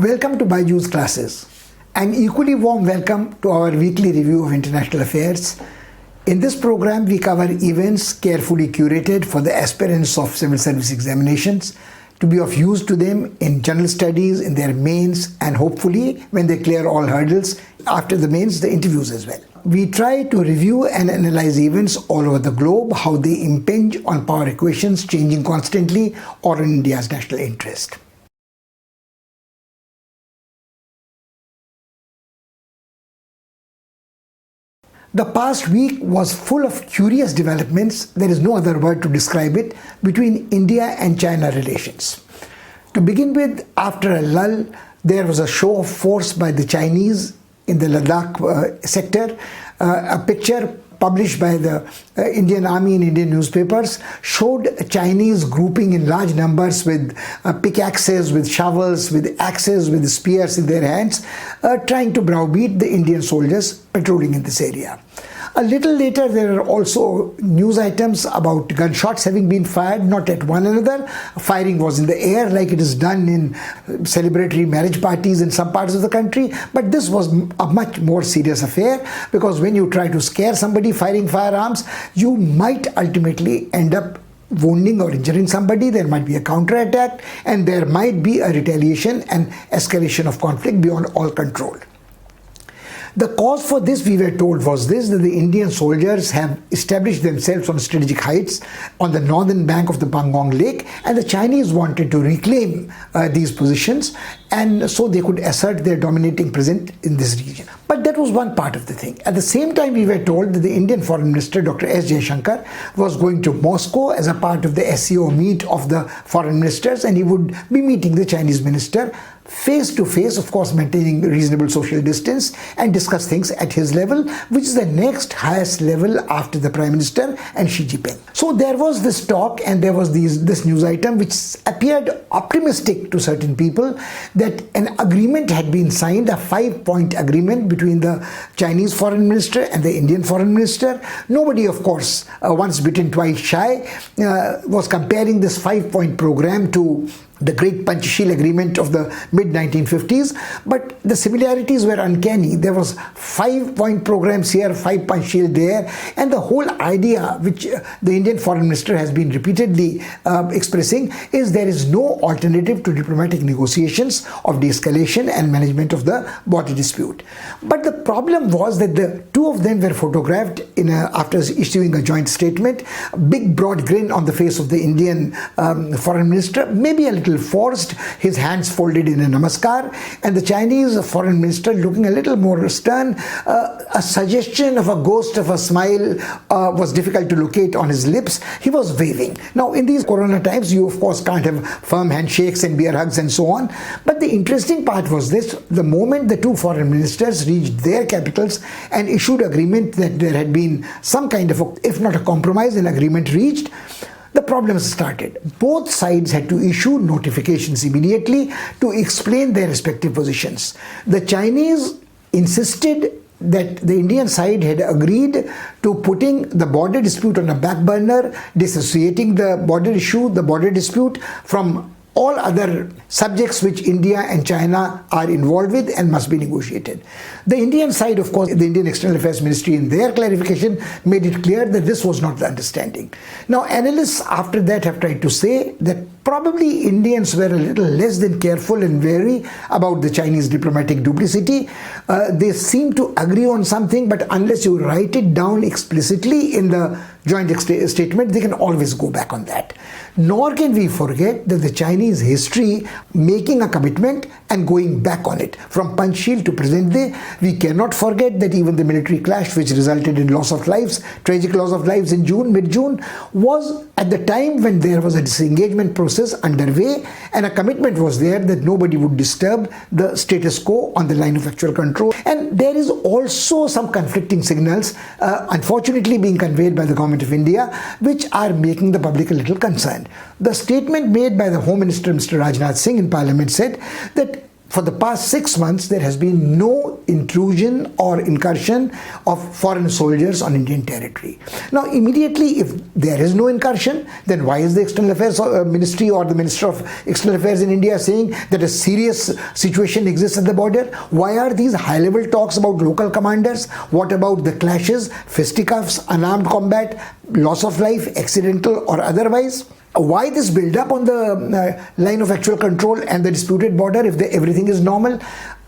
Welcome to Byju's classes. An equally warm welcome to our weekly review of international affairs. In this program, we cover events carefully curated for the aspirants of civil service examinations to be of use to them in general studies, in their mains, and hopefully, when they clear all hurdles, after the mains, the interviews as well. We try to review and analyze events all over the globe, how they impinge on power equations changing constantly or on India's national interest. The past week was full of curious developments, there is no other word to describe it, between India and China relations. To begin with, after a lull, there was a show of force by the Chinese in the Ladakh sector. A picture published by the Indian Army in Indian newspapers showed a Chinese grouping in large numbers with pickaxes, with shovels, with axes, with spears in their hands, trying to browbeat the Indian soldiers patrolling in this area. A little later, there are also news items about gunshots having been fired, not at one another. Firing was in the air like it is done in celebratory marriage parties in some parts of the country. But this was a much more serious affair, because when you try to scare somebody firing firearms, you might ultimately end up wounding or injuring somebody. There might be a counterattack, and there might be a retaliation and escalation of conflict beyond all control. The cause for this, we were told, was this, that the Indian soldiers have established themselves on strategic heights on the northern bank of the Pangong Lake, and the Chinese wanted to reclaim these positions, and so they could assert their dominating presence in this region. But that was one part of the thing. At the same time, we were told that the Indian Foreign Minister, Dr. S. Jaishankar, was going to Moscow as a part of the SCO meet of the foreign ministers, and he would be meeting the Chinese minister face to face, of course maintaining reasonable social distance, and discuss things at his level, which is the next highest level after the Prime Minister and Xi Jinping. So there was this talk, and there was this news item which appeared optimistic to certain people, that an agreement had been signed, a 5-point agreement between the Chinese Foreign Minister and the Indian Foreign Minister. Nobody, of course, once bitten twice shy, was comparing this 5-point program to the Great Panchsheel Agreement of the mid-1950s, but the similarities were uncanny. There was 5-point programs here, 5 Panchsheel there, and the whole idea, which the Indian Foreign Minister has been repeatedly expressing, is there is no alternative to diplomatic negotiations of de-escalation and management of the border dispute. But the problem was that the two of them were photographed after issuing a joint statement, a big broad grin on the face of the Indian Foreign Minister, maybe a little forced, his hands folded in a namaskar, and the Chinese Foreign Minister looking a little more stern. A suggestion of a ghost of a smile was difficult to locate on his lips. He was waving. Now, in these corona times, you of course can't have firm handshakes and beer hugs and so on. But the interesting part was this: the moment the two foreign ministers reached their capitals and issued agreement that there had been some kind of, if not a compromise, an agreement reached, the problems started. Both sides had to issue notifications immediately to explain their respective positions. The Chinese insisted that the Indian side had agreed to putting the border dispute on a back burner, dissociating the border issue, the border dispute, from all other subjects which India and China are involved with and must be negotiated. The Indian side, of course, the Indian External Affairs Ministry, in their clarification, made it clear that this was not the understanding. Now, analysts after that have tried to say that probably Indians were a little less than careful and wary about the Chinese diplomatic duplicity. They seem to agree on something, but unless you write it down explicitly in the joint statement, they can always go back on that. Nor can we forget that the Chinese history making a commitment and going back on it. From Panchsheel to present day, we cannot forget that even the military clash which resulted in loss of lives, tragic loss of lives in mid-June, was at the time when there was a disengagement process underway, and a commitment was there that nobody would disturb the status quo on the line of actual control. And there is also some conflicting signals, unfortunately being conveyed by the Government of India, which are making the public a little concerned. The statement made by the Home Minister, Mr. Rajnath Singh, in Parliament said that for the past 6 months, there has been no intrusion or incursion of foreign soldiers on Indian territory. Now, immediately, if there is no incursion, then why is the External Affairs Ministry or the Minister of External Affairs in India saying that a serious situation exists at the border? Why are these high-level talks about local commanders? What about the clashes, fisticuffs, unarmed combat, loss of life, accidental or otherwise? Why this build-up on the line of actual control and the disputed border if everything is normal?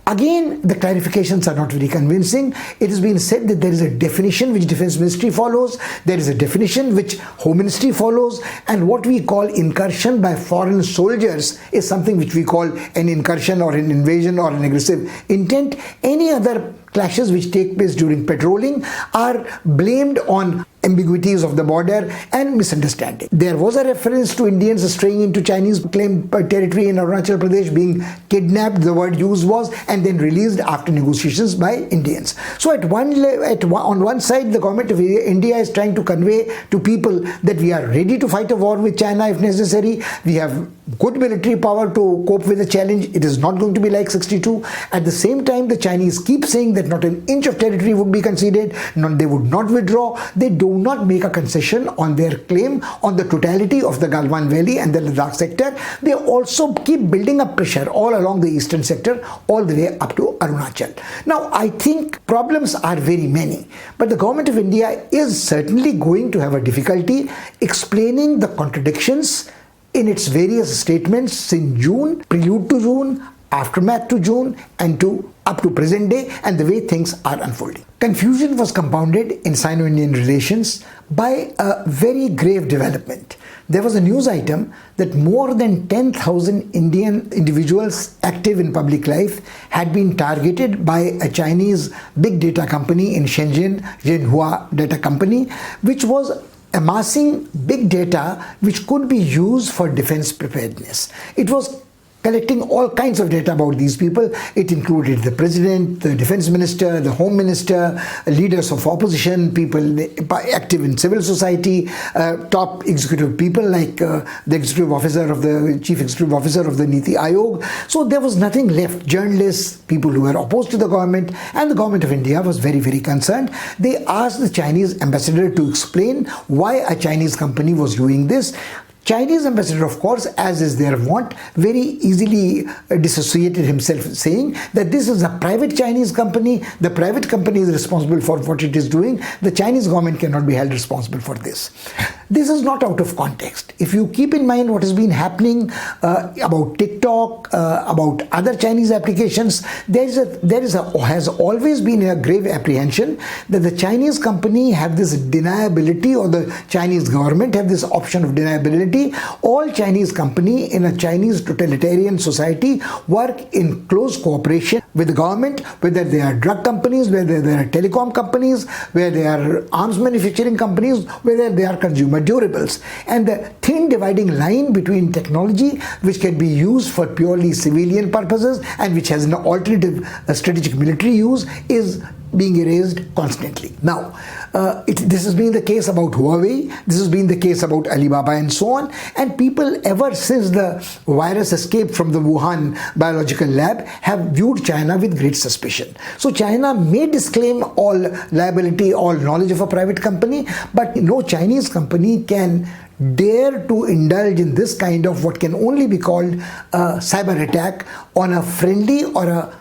Again, the clarifications are not very convincing. It has been said that there is a definition which Defense Ministry follows, there is a definition which Home Ministry follows, and what we call incursion by foreign soldiers is something which we call an incursion or an invasion or an aggressive intent. Any other clashes which take place during patrolling are blamed on ambiguities of the border and misunderstanding. There was a reference to Indians straying into Chinese claimed territory in Arunachal Pradesh, being kidnapped, the word used was, and then released after negotiations by Indians. So on one side, the government of India is trying to convey to people that we are ready to fight a war with China if necessary. We have good military power to cope with the challenge. It is not going to be like 62. At the same time, the Chinese keep saying that not an inch of territory would be conceded, they would not withdraw. They do not make a concession on their claim on the totality of the Galwan Valley and the Ladakh sector. They also keep building up pressure all along the eastern sector, all the way up to Arunachal. Now, I think problems are very many, but the government of India is certainly going to have a difficulty explaining the contradictions in its various statements in June, prelude to June, aftermath to June, and up to present day, and the way things are unfolding. Confusion was compounded in Sino-Indian relations by a very grave development. There was a news item that more than 10,000 Indian individuals active in public life had been targeted by a Chinese big data company in Shenzhen, Zhenhua Data Company, which was amassing big data which could be used for defense preparedness. It was collecting all kinds of data about these people. It included the president, the defense minister, the home minister, leaders of opposition, people active in civil society, top executive people like the chief executive officer of the Niti Aayog. So there was nothing left. Journalists, people who were opposed to the government, and the government of India was very, very concerned. They asked the Chinese ambassador to explain why a Chinese company was doing this. Chinese ambassador, of course, as is their wont, very easily dissociated himself, saying that this is a private Chinese company. The private company is responsible for what it is doing. The Chinese government cannot be held responsible for this. This is not out of context. If you keep in mind what has been happening about TikTok, about other Chinese applications, has always been a grave apprehension that the Chinese company have this deniability, or the Chinese government have this option of deniability. All Chinese company in a Chinese totalitarian society work in close cooperation with the government, whether they are drug companies, whether they are telecom companies, whether they are arms manufacturing companies, whether they are consumer durables. And the thin dividing line between technology, which can be used for purely civilian purposes and which has an alternative strategic military use, is being erased constantly. Now, this has been the case about Huawei, this has been the case about Alibaba and so on, and people ever since the virus escaped from the Wuhan biological lab have viewed China with great suspicion. So China may disclaim all liability, all knowledge of a private company, but no Chinese company can dare to indulge in this kind of what can only be called a cyber attack on a friendly or a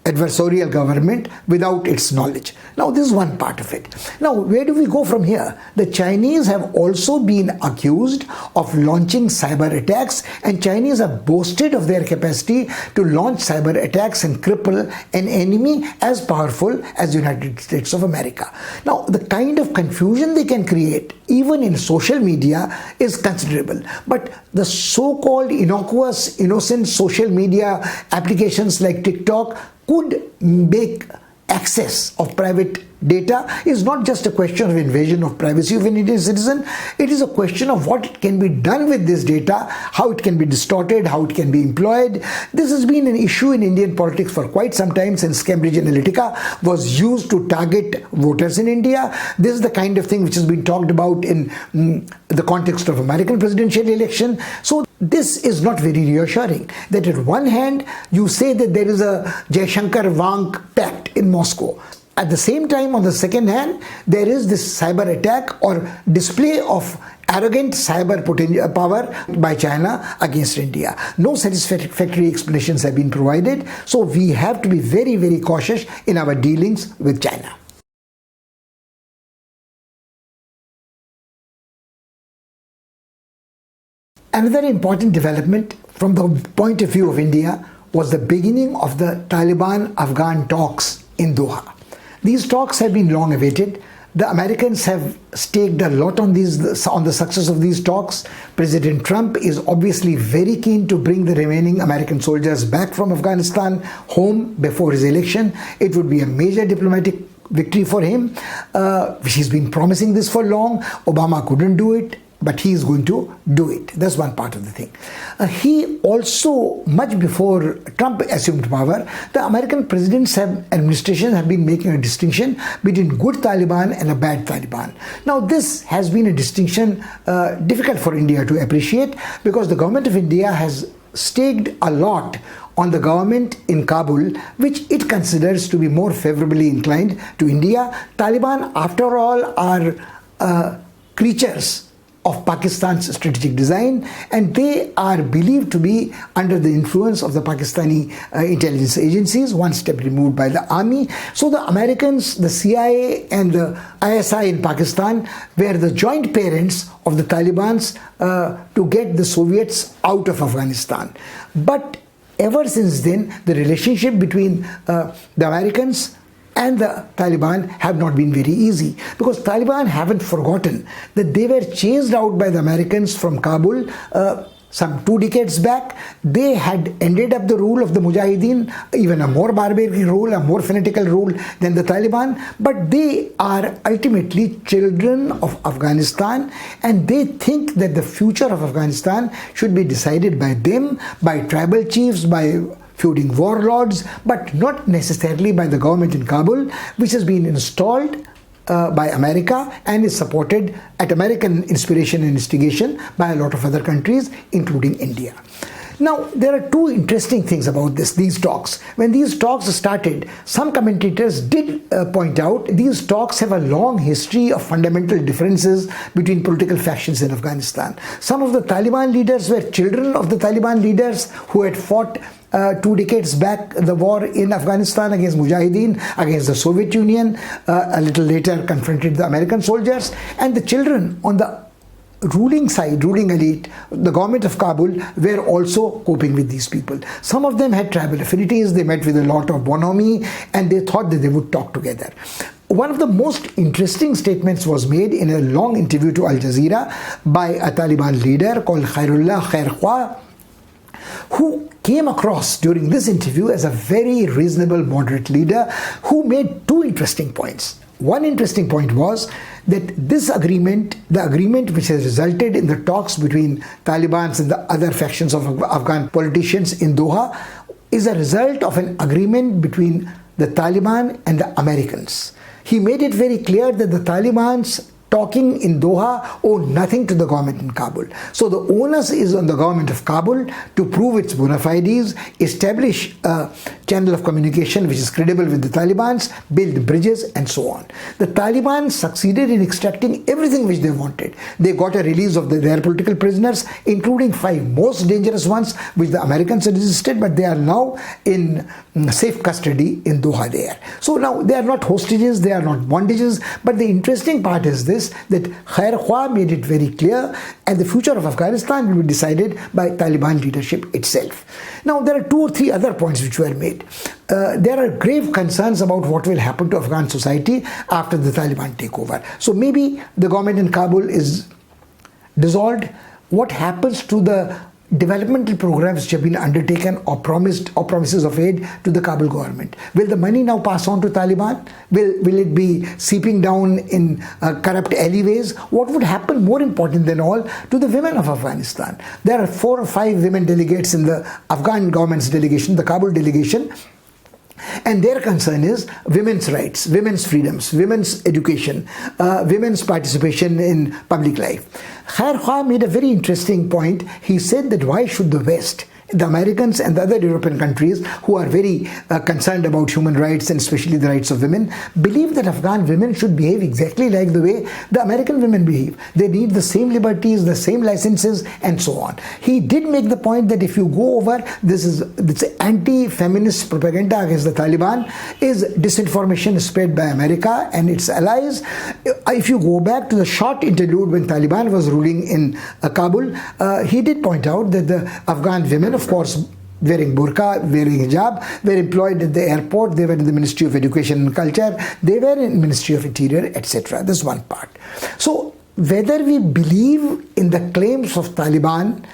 adversarial government without its knowledge. Now, this is one part of it. Now, where do we go from here? The Chinese have also been accused of launching cyber attacks, and Chinese have boasted of their capacity to launch cyber attacks and cripple an enemy as powerful as the United States of America. Now, the kind of confusion they can create, even in social media, is considerable. But the so-called innocuous, innocent social media applications like TikTok could make access of private data is not just a question of invasion of privacy of an Indian citizen. It is a question of what can be done with this data, how it can be distorted, how it can be employed. This has been an issue in Indian politics for quite some time, since Cambridge Analytica was used to target voters in India. This is the kind of thing which has been talked about in the context of American presidential election. So this is not very reassuring, that at one hand you say that there is a Jaishankar-Wang pact in Moscow. At the same time, on the second hand, there is this cyber attack or display of arrogant cyber power by China against India. No satisfactory explanations have been provided, so we have to be very, very cautious in our dealings with China. Another important development from the point of view of India was the beginning of the Taliban-Afghan talks in Doha. These talks have been long awaited. The Americans have staked a lot on the success of these talks. President Trump is obviously very keen to bring the remaining American soldiers back from Afghanistan home before his election. It would be a major diplomatic victory for him. He's been promising this for long. Obama couldn't do it, but he is going to do it. That's one part of the thing. He also, much before Trump assumed power, the American administrations have been making a distinction between good Taliban and a bad Taliban. Now this has been a distinction difficult for India to appreciate, because the government of India has staked a lot on the government in Kabul, which it considers to be more favorably inclined to India. Taliban, after all, are creatures of Pakistan's strategic design, and they are believed to be under the influence of the Pakistani intelligence agencies, one step removed by the army. So the Americans, the CIA and the ISI in Pakistan were the joint parents of the Talibans to get the Soviets out of Afghanistan. But ever since then, the relationship between the Americans and the Taliban have not been very easy, because Taliban haven't forgotten that they were chased out by the Americans from Kabul some 2 decades back. They had ended up the rule of the Mujahideen, even a more barbaric rule, a more fanatical rule than the Taliban, but they are ultimately children of Afghanistan, and they think that the future of Afghanistan should be decided by them, by tribal chiefs, by feuding warlords, but not necessarily by the government in Kabul, which has been installed by America and is supported at American inspiration and instigation by a lot of other countries, including India. Now, there are 2 interesting things about these talks. When these talks started, some commentators did point out these talks have a long history of fundamental differences between political factions in Afghanistan. Some of the Taliban leaders were children of the Taliban leaders who had fought 2 decades back the war in Afghanistan against Mujahideen, against the Soviet Union, a little later confronted the American soldiers, and the children on the ruling side, ruling elite, the government of Kabul, were also coping with these people. Some of them had tribal affinities, they met with a lot of bonhomie, and they thought that they would talk together. One of the most interesting statements was made in a long interview to Al Jazeera by a Taliban leader called Khairullah Khairkhwah, who came across during this interview as a very reasonable, moderate leader who made 2 interesting points. One interesting point was that this agreement, the agreement which has resulted in the talks between Taliban and the other factions of Afghan politicians in Doha, is a result of an agreement between the Taliban and the Americans. He made it very clear that the Taliban's talking in Doha owe nothing to the government in Kabul. So the onus is on the government of Kabul to prove its bona fides, establish a channel of communication which is credible with the Taliban, build bridges, and so on. The Taliban succeeded in extracting everything which they wanted. They got a release of their political prisoners, including 5 most dangerous ones which the Americans had resisted, but they are now in safe custody in Doha there. So now they are not hostages, they are not bondages, but the interesting part is this, that Khairkhwah made it very clear, and the future of Afghanistan will be decided by Taliban leadership itself. Now there are 2 or 3 other points which were made. There are grave concerns about what will happen to Afghan society after the Taliban take over. So maybe the government in Kabul is dissolved. What happens to the developmental programs which have been undertaken or promises of aid to the Kabul government? Will the money now pass on to Taliban? Will it be seeping down in corrupt alleyways? What would happen, more important than all, to the women of Afghanistan? There are 4 or 5 women delegates in the Afghan government's delegation, the Kabul delegation, and their concern is women's rights, women's freedoms, women's education, women's participation in public life. Khair Khah made a very interesting point. He said that why should the West, the Americans and the other European countries who are very concerned about human rights and especially the rights of women, believe that Afghan women should behave exactly like the way the American women behave. They need the same liberties, the same licenses, and so on. He did make the point that if you go over this anti-feminist propaganda against the Taliban is disinformation spread by America and its allies. If you go back to the short interlude when Taliban was ruling in Kabul, he did point out that the Afghan women, of course, wearing burqa, wearing hijab, were employed at the airport, they were in the Ministry of Education and Culture, they were in Ministry of Interior, etc. This is one part. So, whether we believe in the claims of Taliban,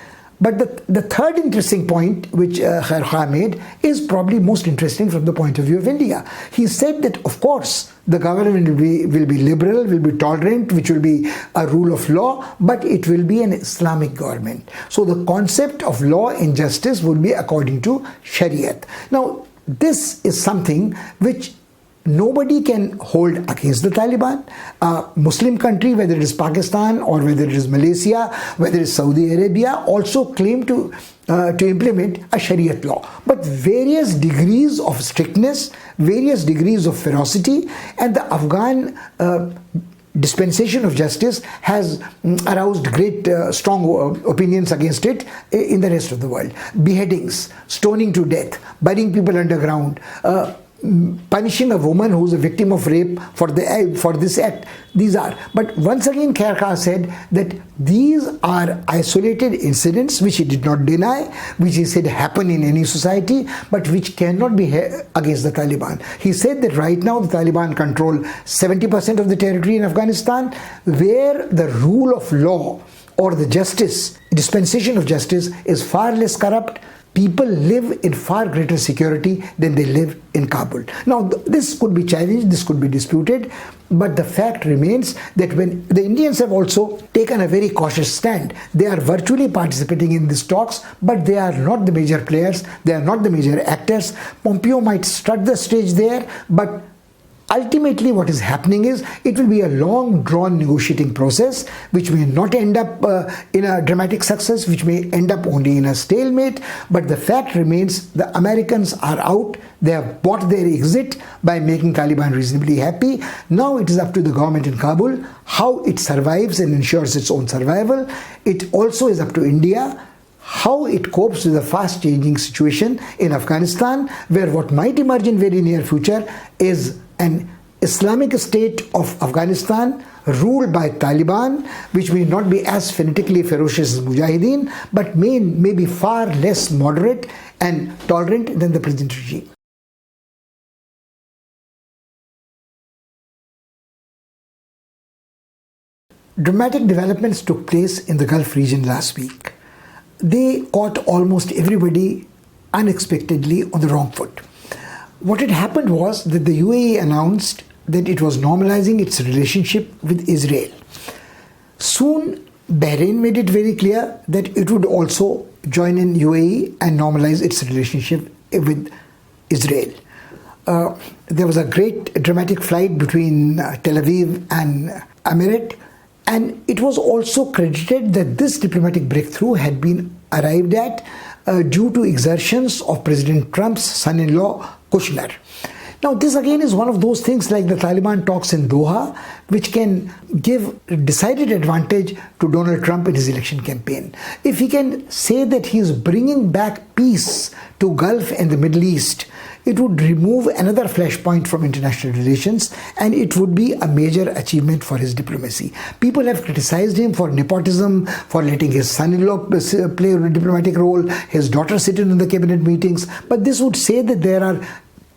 but the third interesting point which Khair Khah made is probably most interesting from the point of view of India. He said that, of course, the government will be liberal, will be tolerant, which will be a rule of law, but it will be an Islamic government. So the concept of law and justice would be according to Shariat. Now, this is something which nobody can hold against the Taliban. A Muslim country, whether it is Pakistan or whether it is Malaysia, whether it is Saudi Arabia, also claim to implement a Shariat law. But various degrees of strictness, various degrees of ferocity, and the Afghan dispensation of justice has aroused great strong opinions against it in the rest of the world. Beheadings, stoning to death, burying people underground, punishing a woman who is a victim of rape for this act. These are, but once again Khair Khah said that these are isolated incidents which he did not deny, which he said happen in any society, but which cannot be against the Taliban. He said that right now the Taliban control 70% of the territory in Afghanistan, where the rule of law or the justice, dispensation of justice is far less corrupt. People live in far greater security than they live in Kabul. Now, this could be challenged, this could be disputed, but the fact remains that when the Indians have also taken a very cautious stand, they are virtually participating in these talks, but they are not the major players, they are not the major actors. Pompeo might strut the stage there, but ultimately what is happening is it will be a long drawn negotiating process which may not end up in a dramatic success, which may end up only in a stalemate, but the fact remains the Americans are out. They have bought their exit by making Taliban reasonably happy. Now it is up to the government in Kabul how it survives and ensures its own survival. It also is up to India how it copes with the fast changing situation in Afghanistan, where what might emerge in very near future is an Islamic state of Afghanistan ruled by Taliban, which may not be as fanatically ferocious as Mujahideen, but may be far less moderate and tolerant than the present regime. Dramatic developments took place in the Gulf region last week. They caught almost everybody unexpectedly on the wrong foot. What had happened was that the UAE announced that it was normalizing its relationship with Israel. Soon, Bahrain made it very clear that it would also join in UAE and normalize its relationship with Israel. There was a great dramatic flight between Tel Aviv and Emirat, and it was also credited that this diplomatic breakthrough had been arrived at due to exertions of President Trump's son-in-law, Kushner. Now, this again is one of those things like the Taliban talks in Doha, which can give decided advantage to Donald Trump in his election campaign. If he can say that he is bringing back peace to Gulf and the Middle East, it would remove another flashpoint from international relations, and it would be a major achievement for his diplomacy. People have criticized him for nepotism, for letting his son-in-law play a diplomatic role, his daughter sit in the cabinet meetings, but this would say that there are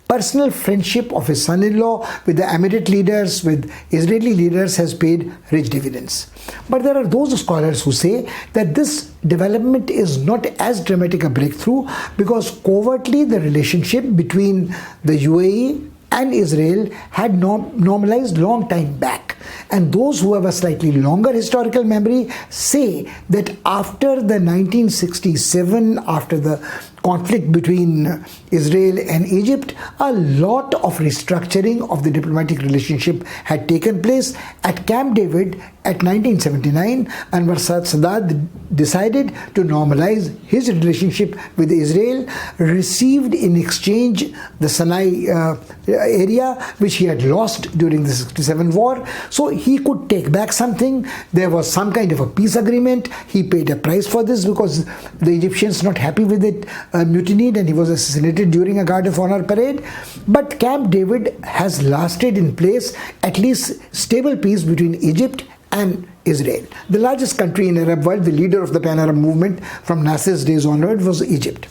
personal friendship of his son-in-law with the Emirate leaders, with Israeli leaders, has paid rich dividends. But there are those scholars who say that this development is not as dramatic a breakthrough because covertly the relationship between the UAE and Israel had normalized long time back. And those who have a slightly longer historical memory say that after the 1967, after the conflict between Israel and Egypt, a lot of restructuring of the diplomatic relationship had taken place. At Camp David at 1979, Anwar Sadat decided to normalize his relationship with Israel, received in exchange the Sinai area which he had lost during the 67 war. So he could take back something. There was some kind of a peace agreement. He paid a price for this because the Egyptians, not happy with it, mutinied, and he was assassinated during a Guard of Honor parade. But Camp David has lasted in place, at least stable peace between Egypt and Israel. The largest country in Arab world, the leader of the Pan-Arab movement from Nasser's days onward, was Egypt.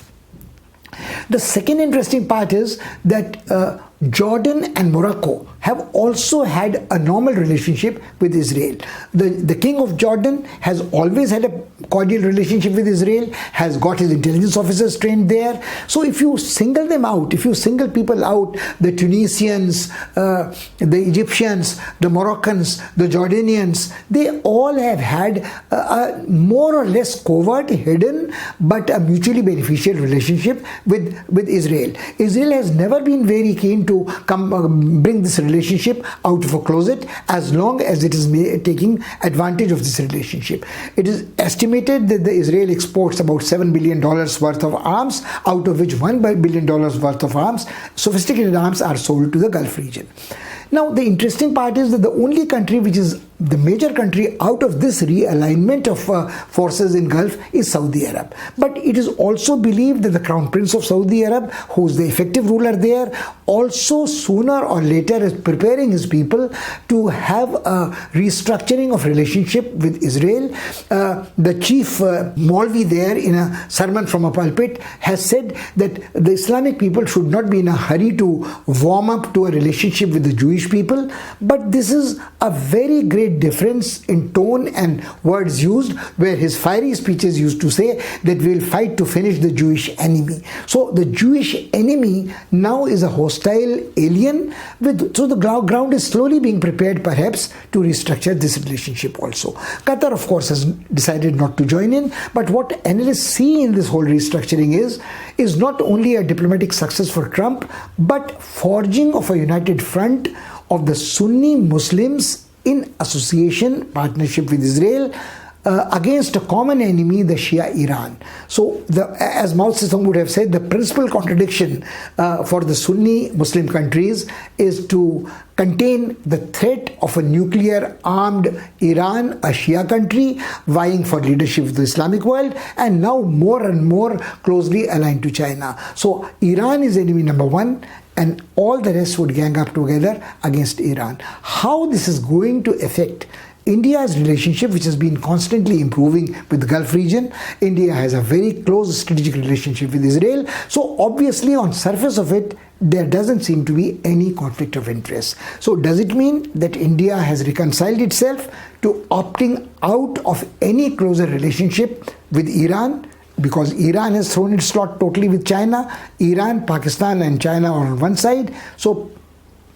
The second interesting part is that Jordan and Morocco have also had a normal relationship with Israel. The king of Jordan has always had a cordial relationship with Israel, has got his intelligence officers trained there. So if you single them out, if you single people out, the Tunisians, the Egyptians, the Moroccans, the Jordanians, they all have had a more or less covert, hidden, but a mutually beneficial relationship with Israel. Israel has never been very keen to bring this relationship out of a closet as long as it is taking advantage of this relationship. It is estimated that the Israel exports about $7 billion worth of arms, out of which $1 billion worth of arms, sophisticated arms, are sold to the Gulf region. Now, the interesting part is that the only country which is the major country out of this realignment of forces in Gulf is Saudi Arab. But it is also believed that the Crown Prince of Saudi Arab, who is the effective ruler there, also sooner or later is preparing his people to have a restructuring of relationship with Israel. The chief Maulvi there, in a sermon from a pulpit, has said that the Islamic people should not be in a hurry to warm up to a relationship with the Jewish people. But this is a very great difference in tone and words used, where his fiery speeches used to say that we will fight to finish the Jewish enemy. So the Jewish enemy now is a hostile alien, so the ground is slowly being prepared perhaps to restructure this relationship also. Qatar, of course, has decided not to join in, but what analysts see in this whole restructuring is not only a diplomatic success for Trump, but forging of a united front of the Sunni Muslims in association, partnership with Israel, against a common enemy, the Shia Iran. So, as Mao Zedong would have said, the principal contradiction for the Sunni Muslim countries is to contain the threat of a nuclear armed Iran, a Shia country, vying for leadership of the Islamic world, and now more and more closely aligned to China. So, Iran is enemy number one, and all the rest would gang up together against Iran. How this is going to affect India's relationship, which has been constantly improving with the Gulf region. India has a very close strategic relationship with Israel. So obviously on surface of it, there doesn't seem to be any conflict of interest. So does it mean that India has reconciled itself to opting out of any closer relationship with Iran? Because Iran has thrown its lot totally with China. Iran, Pakistan and China are on one side. So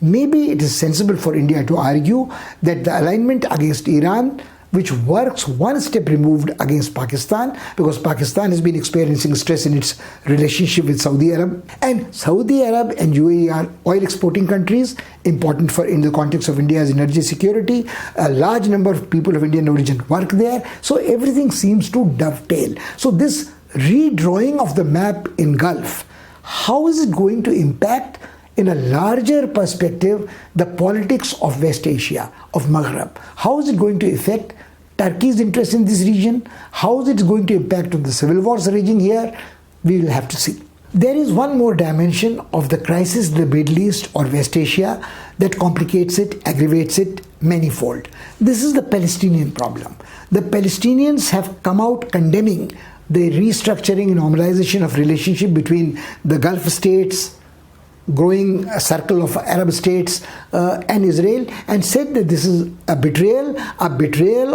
maybe it is sensible for India to argue that the alignment against Iran, which works one step removed against Pakistan, because Pakistan has been experiencing stress in its relationship with Saudi Arab, and Saudi Arab and UAE are oil exporting countries, important in the context of India's energy security. A large number of people of Indian origin work there, so everything seems to dovetail. So this redrawing of the map in Gulf, how is it going to impact in a larger perspective the politics of West Asia, of Maghreb? How is it going to affect Turkey's interest in this region? How is it going to impact on the civil wars raging here? We will have to see. There is one more dimension of the crisis in the Middle East or West Asia that complicates it, aggravates it manifold. This is the Palestinian problem. The Palestinians have come out condemning the restructuring and normalization of relationship between the Gulf states, growing circle of Arab states and Israel, and said that this is a betrayal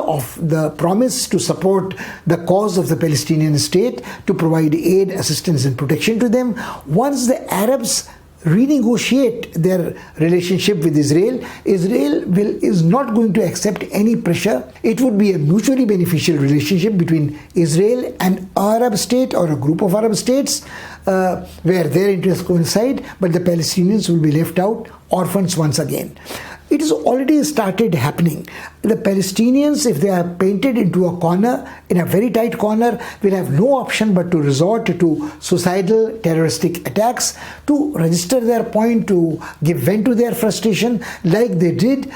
of the promise to support the cause of the Palestinian state, to provide aid, assistance and protection to them. Once the Arabs renegotiate their relationship with Israel, is not going to accept any pressure. It would be a mutually beneficial relationship between Israel and Arab state or a group of Arab states where their interests coincide, but the Palestinians will be left out, orphans once again. It has already started happening. The Palestinians, if they are painted into a corner, in a very tight corner, will have no option but to resort to suicidal terroristic attacks, to register their point, to give vent to their frustration, like they did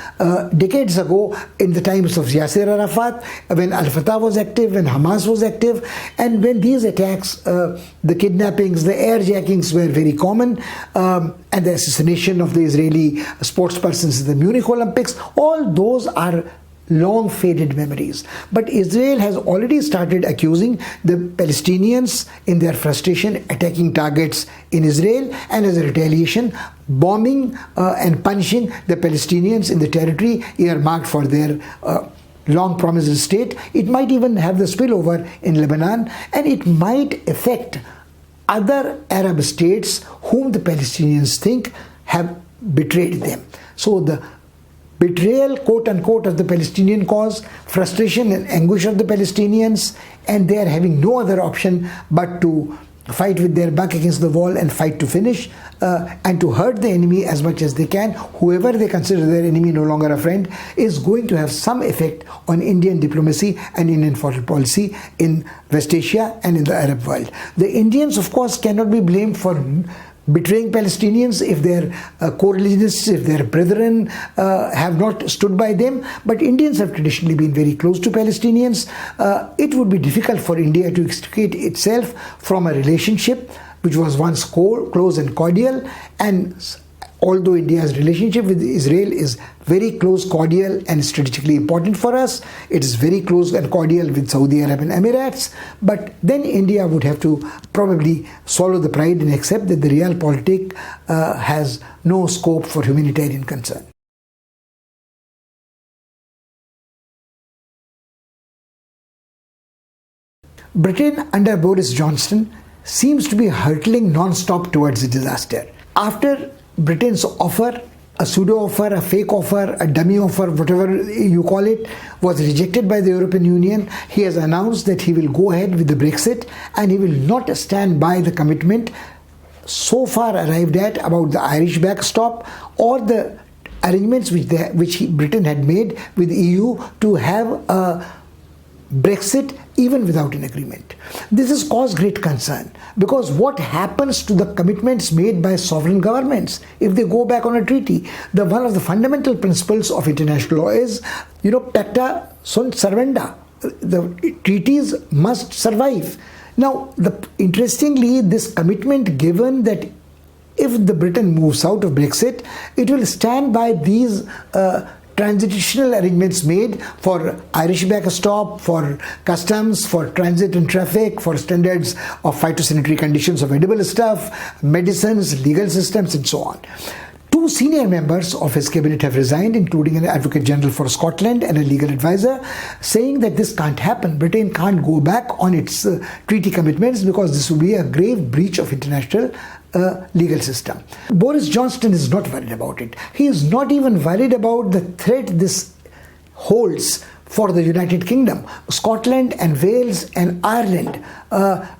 decades ago in the times of Yasser Arafat, when Al-Fatah was active, when Hamas was active, and when these attacks, the kidnappings, the airjackings were very common, and the assassination of the Israeli sportspersons in the Munich Olympics. All those are long faded memories. But Israel has already started accusing the Palestinians in their frustration, attacking targets in Israel, and as a retaliation, bombing and punishing the Palestinians in the territory earmarked for their long promised state. It might even have the spillover in Lebanon, and it might affect other Arab states whom the Palestinians think have betrayed them. So the betrayal, quote unquote, of the Palestinian cause, frustration and anguish of the Palestinians, and they are having no other option but to fight with their back against the wall and fight to finish, and to hurt the enemy as much as they can. Whoever they consider their enemy, no longer a friend, is going to have some effect on Indian diplomacy and Indian foreign policy in West Asia and in the Arab world. The Indians, of course, cannot be blamed for betraying Palestinians if their co-religionists, if their brethren have not stood by them. But Indians have traditionally been very close to Palestinians. It would be difficult for India to extricate itself from a relationship which was once close and cordial, and although India's relationship with Israel is very close, cordial and strategically important for us, it is very close and cordial with Saudi Arab and Emirates, but then India would have to probably swallow the pride and accept that the realpolitik has no scope for humanitarian concern. Britain under Boris Johnson seems to be hurtling non-stop towards a disaster. After Britain's offer, a pseudo offer, a fake offer, a dummy offer, whatever you call it, was rejected by the European Union, he has announced that he will go ahead with the Brexit, and he will not stand by the commitment so far arrived at about the Irish backstop or the arrangements which Britain had made with the EU to have a Brexit even without an agreement. This has caused great concern, because what happens to the commitments made by sovereign governments if they go back on a treaty? One of the fundamental principles of international law is, pacta sunt servanda. The treaties must survive. Now, interestingly, this commitment given that if the Britain moves out of Brexit, it will stand by these transitional arrangements made for Irish backstop, for customs, for transit and traffic, for standards of phytosanitary conditions of edible stuff, medicines, legal systems, and so on. Two senior members of his cabinet have resigned, including an Advocate General for Scotland and a legal advisor, saying that this can't happen. Britain can't go back on its treaty commitments because this would be a grave breach of international legal system. Boris Johnson is not worried about it. He is not even worried about the threat this holds for the United Kingdom. Scotland and Wales and Ireland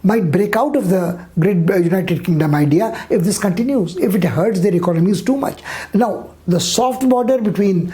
might break out of the great United Kingdom idea if this continues, if it hurts their economies too much. Now, the soft border between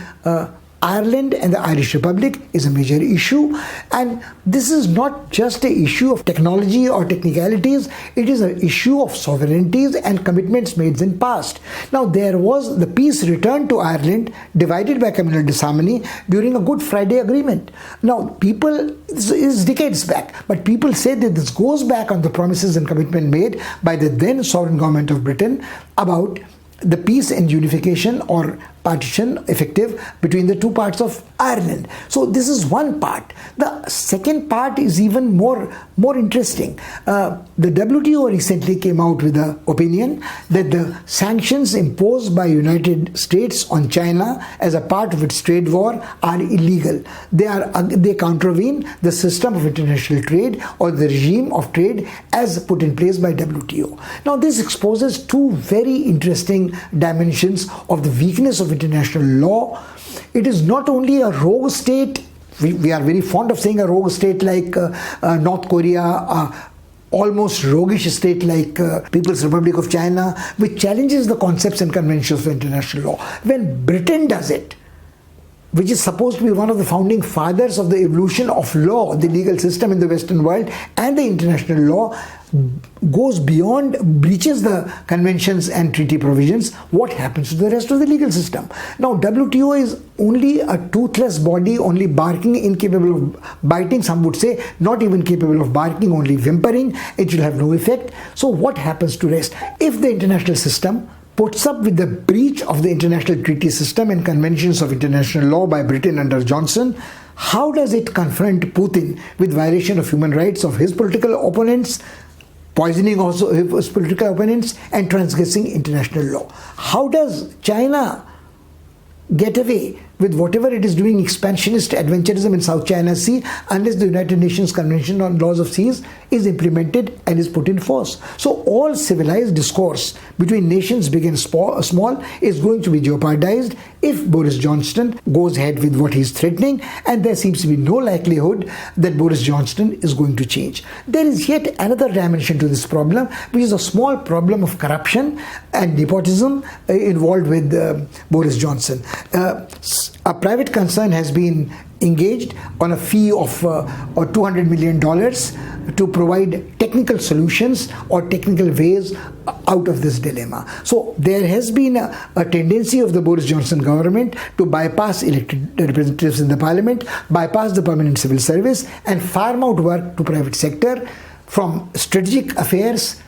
Ireland and the Irish Republic is a major issue, and this is not just an issue of technology or technicalities, it is an issue of sovereignties and commitments made in past. Now, there was the peace returned to Ireland divided by communal disharmony during a Good Friday Agreement. Now, this is decades back, but people say that this goes back on the promises and commitment made by the then sovereign government of Britain about the peace and unification or partition effective between the two parts of Ireland. So this is one part. The second part is even more interesting. The WTO recently came out with an opinion that the sanctions imposed by United States on China as a part of its trade war are illegal. They contravene the system of international trade or the regime of trade as put in place by WTO. Now this exposes two very interesting dimensions of the weakness of international law. It is not only a rogue state, we are very fond of saying a rogue state like North Korea, almost roguish state like People's Republic of China, which challenges the concepts and conventions of international law. When Britain does it, which is supposed to be one of the founding fathers of the evolution of law, the legal system in the Western world, and the international law, goes beyond, breaches the conventions and treaty provisions, what happens to the rest of the legal system? Now, WTO is only a toothless body, only barking, incapable of biting, some would say, not even capable of barking, only whimpering. It will have no effect. So what happens to rest? If the international system puts up with the breach of the international treaty system and conventions of international law by Britain under Johnson, how does it confront Putin with violation of human rights of his political opponents, poisoning also his political opponents, and transgressing international law? How does China get away with whatever it is doing, expansionist adventurism in South China Sea, unless the United Nations Convention on Laws of Seas is implemented and is put in force? So all civilized discourse between nations big and small is going to be jeopardized if Boris Johnson goes ahead with what he is threatening, and there seems to be no likelihood that Boris Johnson is going to change. There is yet another dimension to this problem, which is a small problem of corruption and nepotism involved with Boris Johnson. A private concern has been engaged on a fee of $200 million to provide technical solutions or technical ways out of this dilemma. So there has been a tendency of the Boris Johnson government to bypass elected representatives in the parliament, bypass the permanent civil service, and farm out work to private sector, from strategic affairs,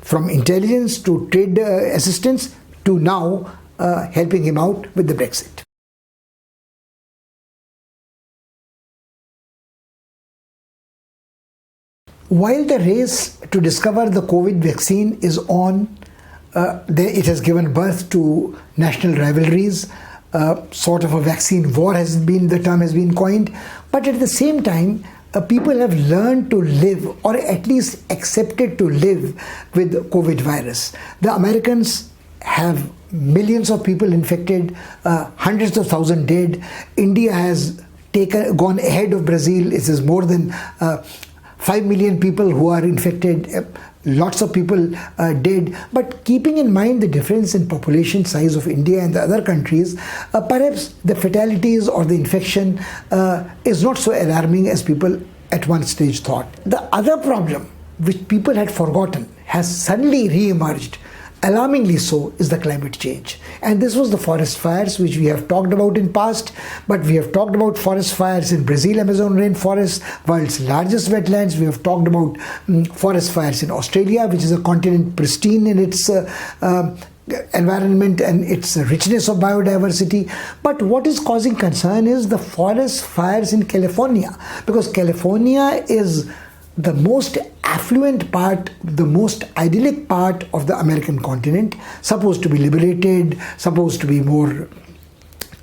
from intelligence to trade assistance, to now helping him out with the Brexit. While the race to discover the COVID vaccine is on, it has given birth to national rivalries. Sort of a vaccine war the term has been coined. But at the same time, people have learned to live, or at least accepted to live, with COVID virus. The Americans have millions of people infected, hundreds of thousands dead. India has gone ahead of Brazil. It is more than 5 million people who are infected, lots of people dead. But keeping in mind the difference in population size of India and the other countries, perhaps the fatalities or the infection is not so alarming as people at one stage thought. The other problem, which people had forgotten, has suddenly re-emerged, alarmingly so, is the climate change. And this was the forest fires, which we have talked about in past, but we have talked about forest fires in Brazil, Amazon rainforest, world's largest wetlands. We have talked about forest fires in Australia, which is a continent pristine in its environment and its richness of biodiversity. But what is causing concern is the forest fires in California, because California is the most affluent part, the most idyllic part of the American continent, supposed to be liberated, supposed to be more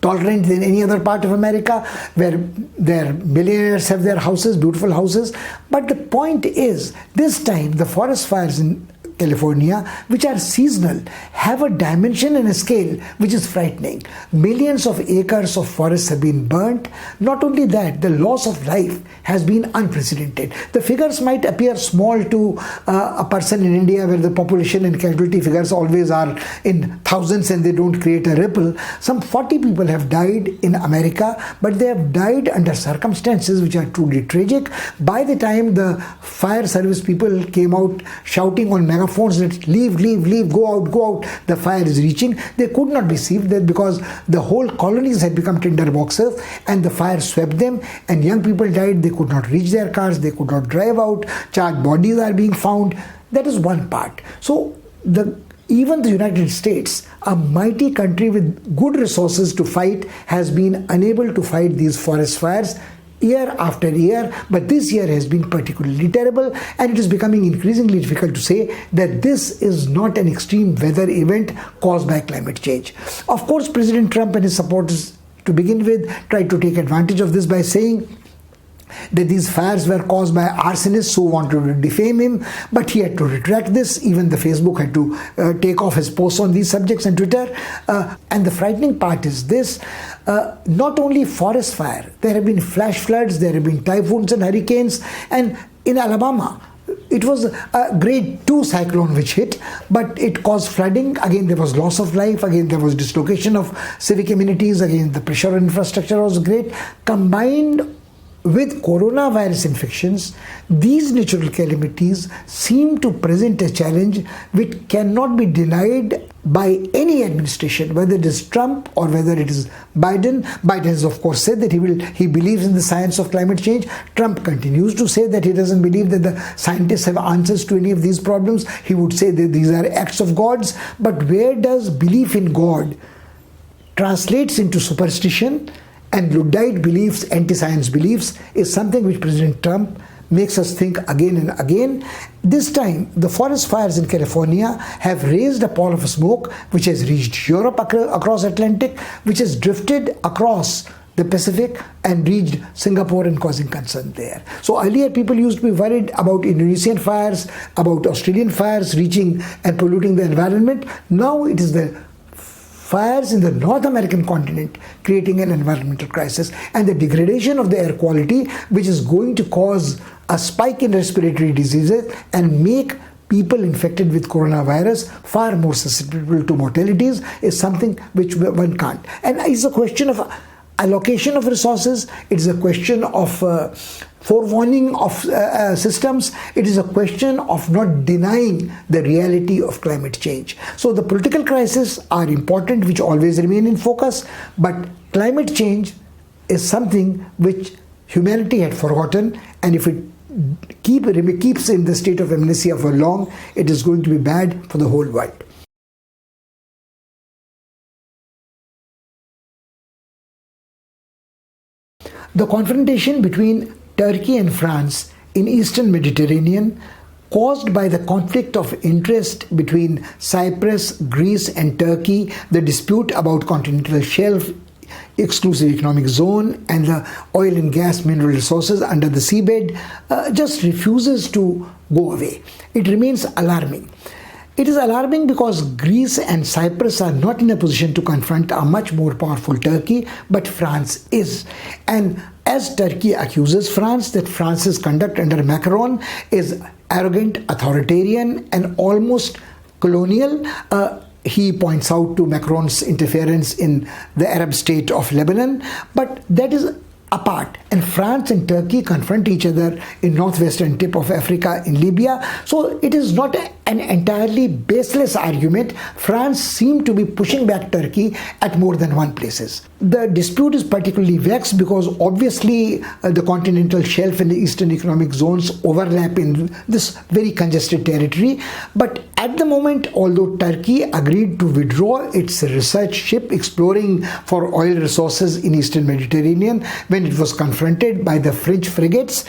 tolerant than any other part of America, where their millionaires have their houses, beautiful houses. But the point is, this time the forest fires in California, which are seasonal, have a dimension and a scale which is frightening. Millions of acres of forests have been burnt. Not only that, the loss of life has been unprecedented. The figures might appear small to a person in India, where the population and casualty figures always are in thousands and they don't create a ripple. Some 40 people have died in America, but they have died under circumstances which are truly tragic. By the time the fire service people came out shouting on megaphones that leave, leave, leave, go out, the fire is reaching, they could not be saved there because the whole colonies had become tinder boxes and the fire swept them, and young people died. They could not reach their cars, they could not drive out, charred bodies are being found. That is one part. So the Even the United States, a mighty country with good resources to fight, has been unable to fight these forest fires year after year, but this year has been particularly terrible, and it is becoming increasingly difficult to say that this is not an extreme weather event caused by climate change. Of course, President Trump and his supporters, to begin with, tried to take advantage of this by saying that these fires were caused by arsonists who wanted to defame him, but he had to retract this. Even the Facebook had to take off his posts on these subjects and Twitter. And the frightening part is this: not only forest fire, there have been flash floods, there have been typhoons and hurricanes, and in Alabama, it was a grade 2 cyclone which hit, but it caused flooding. Again, there was loss of life. Again, there was dislocation of civic amenities. Again, the pressure on infrastructure was great. Combined with coronavirus infections, these natural calamities seem to present a challenge which cannot be denied by any administration, whether it is Trump or whether it is Biden. Biden has of course said that he believes in the science of climate change. Trump continues to say that he doesn't believe that the scientists have answers to any of these problems. He would say that these are acts of gods. But where does belief in God translates into superstition and Luddite beliefs, anti-science beliefs, is something which President Trump makes us think again and again. This time, the forest fires in California have raised a pall of smoke which has reached Europe across Atlantic, which has drifted across the Pacific and reached Singapore and causing concern there. So earlier people used to be worried about Indonesian fires, about Australian fires reaching and polluting the environment. Now it is the fires in the North American continent creating an environmental crisis, and the degradation of the air quality, which is going to cause a spike in respiratory diseases and make people infected with coronavirus far more susceptible to mortalities, is something which one can't. And it's a question of allocation of resources, it is a question of forewarning of systems, it is a question of not denying the reality of climate change. So the political crises are important, which always remain in focus, but climate change is something which humanity had forgotten, and if it keeps in the state of amnesia for long, it is going to be bad for the whole world. The confrontation between Turkey and France in Eastern Mediterranean, caused by the conflict of interest between Cyprus, Greece and Turkey, the dispute about continental shelf, exclusive economic zone and the oil and gas mineral resources under the seabed, just refuses to go away. It remains alarming. It is alarming because Greece and Cyprus are not in a position to confront a much more powerful Turkey, but France is. And as Turkey accuses France that France's conduct under Macron is arrogant, authoritarian and almost colonial, he points out to Macron's interference in the Arab state of Lebanon, but that is apart, and France and Turkey confront each other in northwestern tip of Africa in Libya. So it is not an entirely baseless argument. France seemed to be pushing back Turkey at more than one places. The dispute is particularly vexed because obviously the continental shelf and the eastern economic zones overlap in this very congested territory. But at the moment, although Turkey agreed to withdraw its research ship exploring for oil resources in eastern Mediterranean when it was confronted by the French frigates,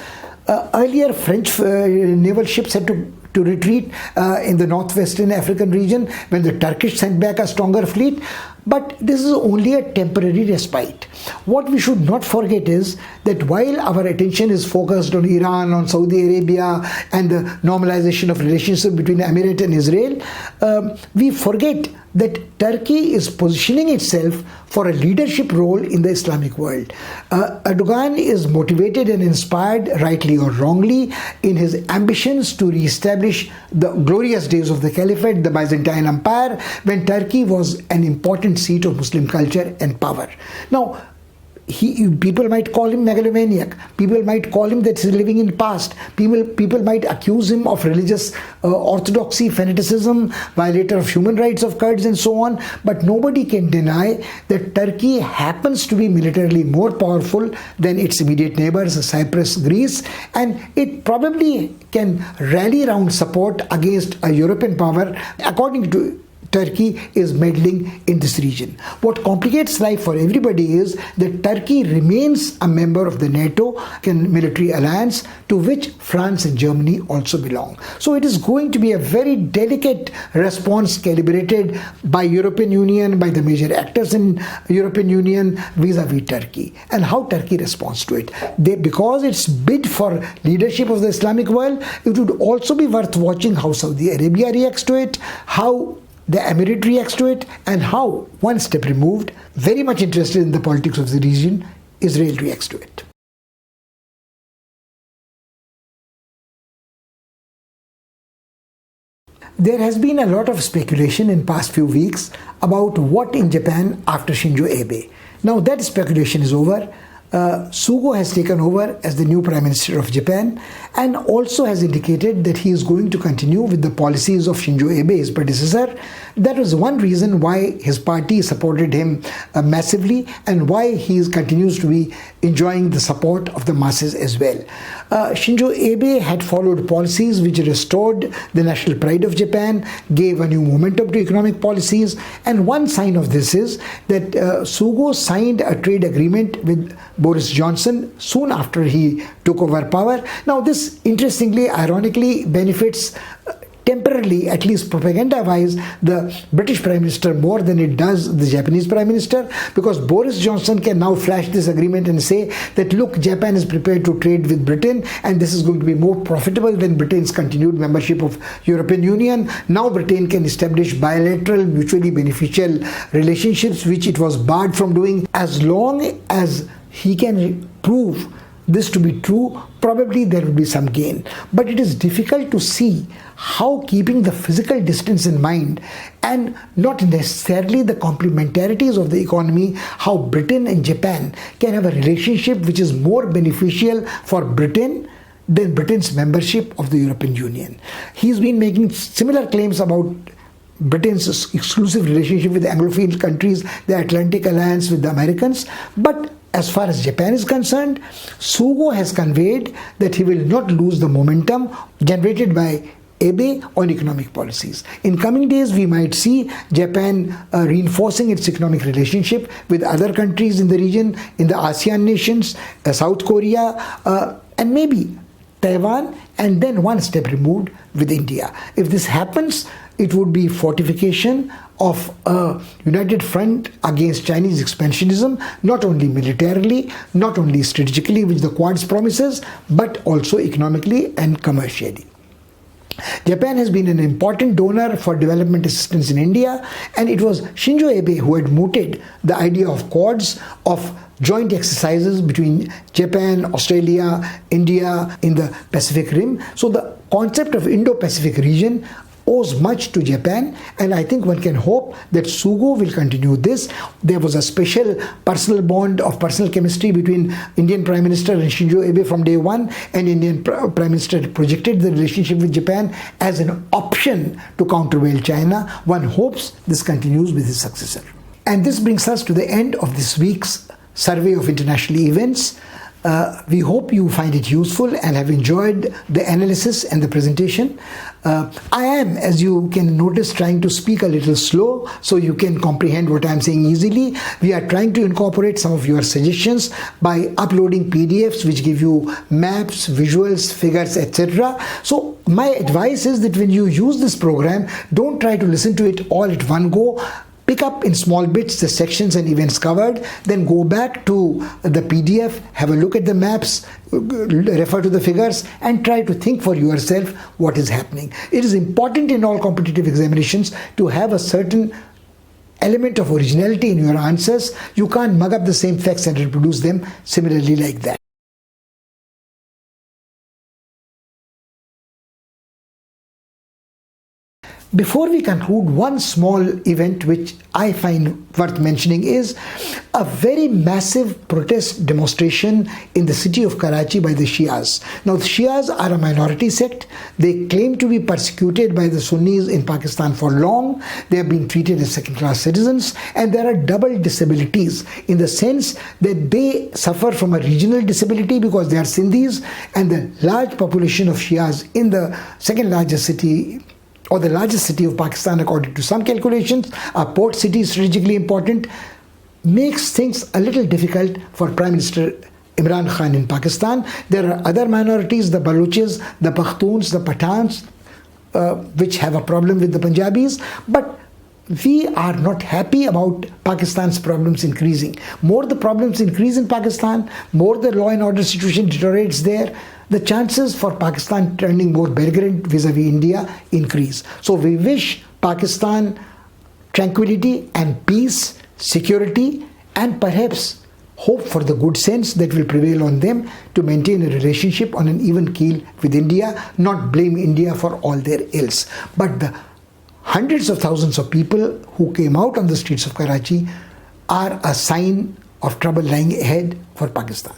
earlier French naval ships had to retreat in the northwestern African region when the Turkish sent back a stronger fleet. But this is only a temporary respite. What we should not forget is that while our attention is focused on Iran, on Saudi Arabia and the normalization of relationship between Emirate and Israel, we forget that Turkey is positioning itself for a leadership role in the Islamic world. Erdogan is motivated and inspired, rightly or wrongly, in his ambitions to reestablish the glorious days of the Caliphate, the Byzantine Empire, when Turkey was an important seat of Muslim culture and power. Now, people might call him megalomaniac. People might call him that he's living in the past. People might accuse him of religious orthodoxy, fanaticism, violator of human rights of Kurds and so on. But nobody can deny that Turkey happens to be militarily more powerful than its immediate neighbors, Cyprus, Greece, and it probably can rally around support against a European power. According to Turkey is meddling in this region. What complicates life for everybody is that Turkey remains a member of the NATO military alliance, to which France and Germany also belong. So it is going to be a very delicate response calibrated by European Union, by the major actors in European Union vis-a-vis Turkey, and how Turkey responds to it. Because it's bid for leadership of the Islamic world, it would also be worth watching how Saudi Arabia reacts to it, how the Emirate reacts to it, and how, one step removed, very much interested in the politics of the region, Israel reacts to it. There has been a lot of speculation in past few weeks about what in Japan after Shinzo Abe. Now that speculation is over. Sugo has taken over as the new Prime Minister of Japan and also has indicated that he is going to continue with the policies of Shinzo Abe, his predecessor. That was one reason why his party supported him massively and why he continues to be enjoying the support of the masses as well. Shinzo Abe had followed policies which restored the national pride of Japan, gave a new momentum to economic policies, and one sign of this is that Sugo signed a trade agreement with Boris Johnson soon after he took over power. Now this, interestingly, ironically, benefits temporarily, at least propaganda-wise, the British Prime Minister more than it does the Japanese Prime Minister, because Boris Johnson can now flash this agreement and say that, look, Japan is prepared to trade with Britain and this is going to be more profitable than Britain's continued membership of European Union. Now Britain can establish bilateral, mutually beneficial relationships, which it was barred from doing. As long as he can prove this to be true, probably there will be some gain. But it is difficult to see how, keeping the physical distance in mind and not necessarily the complementarities of the economy, how Britain and Japan can have a relationship which is more beneficial for Britain than Britain's membership of the European Union. He's been making similar claims about Britain's exclusive relationship with the Anglophile countries, the Atlantic Alliance with the Americans, but as far as Japan is concerned, Sugo has conveyed that he will not lose the momentum generated by Abe on economic policies. In coming days, we might see Japan reinforcing its economic relationship with other countries in the region, in the ASEAN nations, South Korea, and maybe Taiwan, and then one step removed with India. If this happens, it would be fortification of a united front against Chinese expansionism, not only militarily, not only strategically, which the Quads promises, but also economically and commercially. Japan has been an important donor for development assistance in India, and it was Shinzo Abe who had mooted the idea of Quads, of joint exercises between Japan, Australia, India in the Pacific Rim. So the concept of Indo-Pacific region owes much to Japan, and I think one can hope that Sugo will continue this. There was a special personal bond of personal chemistry between Indian Prime Minister and Shinzo Abe from day one, and Indian Prime Minister projected the relationship with Japan as an option to countervail China. One hopes this continues with his successor. And this brings us to the end of this week's survey of international events. We hope you find it useful and have enjoyed the analysis and the presentation. I am, as you can notice, trying to speak a little slow so you can comprehend what I am saying easily. We are trying to incorporate some of your suggestions by uploading PDFs which give you maps, visuals, figures, etc. So my advice is that when you use this program, don't try to listen to it all at one go. Pick up in small bits the sections and events covered, then go back to the PDF, have a look at the maps, refer to the figures, and try to think for yourself what is happening. It is important in all competitive examinations to have a certain element of originality in your answers. You can't mug up the same facts and reproduce them similarly like that. Before we conclude, one small event which I find worth mentioning is a very massive protest demonstration in the city of Karachi by the Shias. Now, the Shias are a minority sect. They claim to be persecuted by the Sunnis in Pakistan for long. They have been treated as second-class citizens, and there are double disabilities in the sense that they suffer from a regional disability because they are Sindhis, and the large population of Shias in the second largest city or the largest city of Pakistan according to some calculations, a port city strategically important, makes things a little difficult for Prime Minister Imran Khan in Pakistan. There are other minorities, the Baluchis, the Pakhtuns, the Pathans, which have a problem with the Punjabis, but we are not happy about Pakistan's problems increasing. More the problems increase in Pakistan, more the law and order situation deteriorates there, the chances for Pakistan turning more belligerent vis-a-vis India increase. So we wish Pakistan tranquility and peace, security, and perhaps hope for the good sense that will prevail on them to maintain a relationship on an even keel with India, not blame India for all their ills. But the hundreds of thousands of people who came out on the streets of Karachi are a sign of trouble lying ahead for Pakistan.